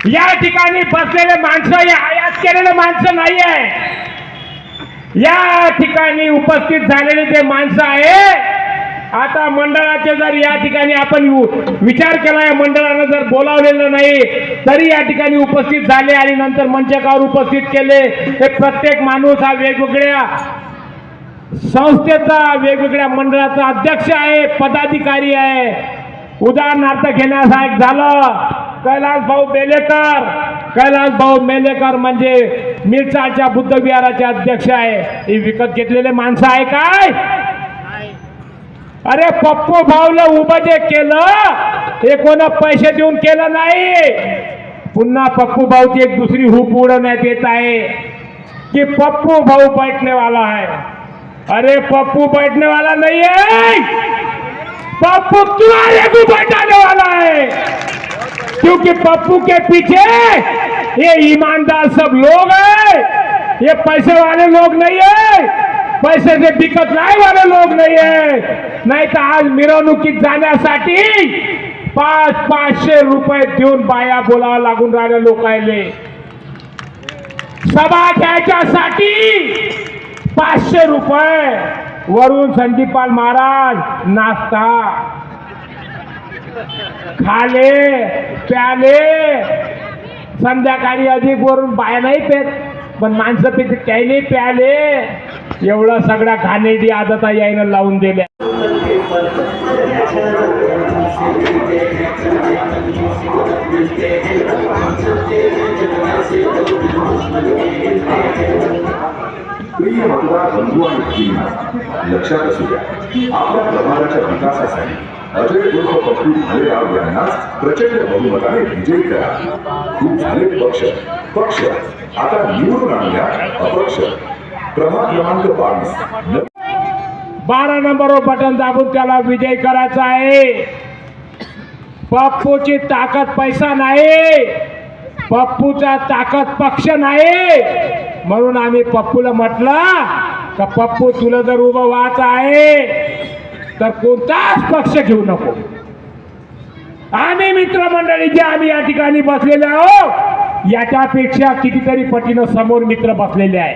या ठिकाणी बसलेले माणसं हे आयात केलेले माणसं नाही आहे. या ठिकाणी उपस्थित झालेले जे माणसं आहे, आता मंडळाचे जर या ठिकाणी आपण विचार केला, या मंडळानं जर बोलावलेलं नाही तरी या ठिकाणी उपस्थित झाले आणि नंतर मंचकावर उपस्थित केले. हे प्रत्येक माणूस हा वेगवेगळ्या संस्थेचा, वेगवेगळ्या मंडळाचा अध्यक्ष आहे, पदाधिकारी आहे. उदाहरणार्थ घेण्यासारखं झालं कैलास भाऊ मेलेकर म्हणजे मिरसाच्या बुद्ध विहाराचे अध्यक्ष आहे. हे विकत घेतलेले माणसं आहे काय? अरे पप्पू भाऊला उभं जे केलं हे कोणा पैसे देऊन केलं नाही. पुन्हा पप्पू भाऊची एक दुसरी हुक उडवण्यात येत आहे कि पप्पू भाऊ बैठने वाला है. अरे पप्पू बैठने वाला नहीं है, पप्पू तुम्हारे को बैठाने वाला है. क्योंकि पप्पू के पीछे ये ईमानदार सब लोग हैं, ये पैसे वाले लोग नहीं है, पैसे से बिकत नाही वाले लोग नाही है. नाही तर आज मिरवणुकीत जाण्यासाठी 500 रुपये देऊन बाया बोलावं लागून राहिल्या लोकायले. सभा घ्यायच्यासाठी 500 रुपये, वरून संदीपाल महाराज नाश्ता खाले प्याले. संध्याकाळी अधिक वरून बाया नाही पेत पण माणसं पेत, त्याने प्याले. एवढं सगळ्या घाणेरडी आदता यायनं लावून दिल्या. प्रिय मतदार बंधू आणि भगिनींनो, लक्षात असू द्या, आपल्या प्रभागाच्या विकासासाठी अजय उर्फ पप्पू भालेराव यांनाच प्रचंड बहुमताने विजयी करा. खूप झाले पक्ष आता निवडून आणूया अपक्ष. प्रभाग क्रमांक 12 नंबरवर बटन दाबून त्याला विजय करायचा आहे. पप्पूची ताकद पैसा नाही, पप्पूचा ताकद पक्ष नाही. म्हणून आम्ही पप्पूला म्हटलं का पप्पू तुला जर उभं व्हायचं आहे तर कोणताच पक्ष घेऊ नको. आम्ही मित्रमंडळी जे आम्ही या ठिकाणी बसलेले आहोत याच्यापेक्षा कितीतरी पटीनं समोर मित्र बसलेले आहे.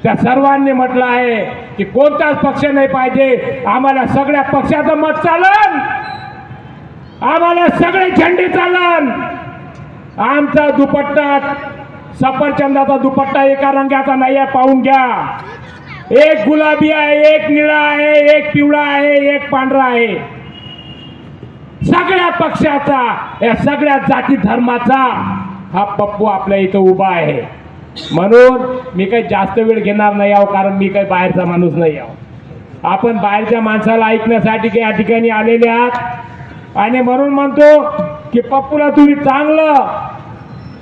त्या सर्वांनी म्हटलं आहे की कोणताच पक्ष नाही पाहिजे, आम्हाला सगळ्या पक्षाचं मत चालन, आम्हाला सगळे झेंडे चालन. आमचा दुपट्टा सफरचंदाचा दुपट्टा एका रंगाचा नाही आहे, पाहून घ्या. एक गुलाबी आहे, एक निळा आहे, एक पिवळा आहे, एक पांढरा आहे. सगळ्या पक्षाचा, या सगळ्या जाती धर्माचा हा पप्पू आपल्या इथं उभा आहे. म्हणून मी काही जास्त वेळ घेणार नाही आहो, कारण मी काही बाहेरचा माणूस नाही आहो. आपण बाहेरच्या माणसाला ऐकण्यासाठी काही या ठिकाणी आलेले आहात आणि म्हणून म्हणतो की पप्पूला तुम्ही चांगलं,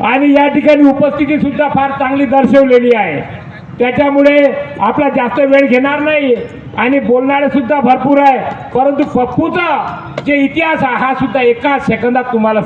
आणि या ठिकाणी उपस्थिती सुद्धा फार चांगली दर्शवलेली आहे. त्याच्यामुळे आपला जास्त वेळ घेणार नाही आणि बोलणारे सुद्धा भरपूर आहे. परंतु पप्पूचा जे इतिहास हा सुद्धा एका सेकंदात तुम्हाला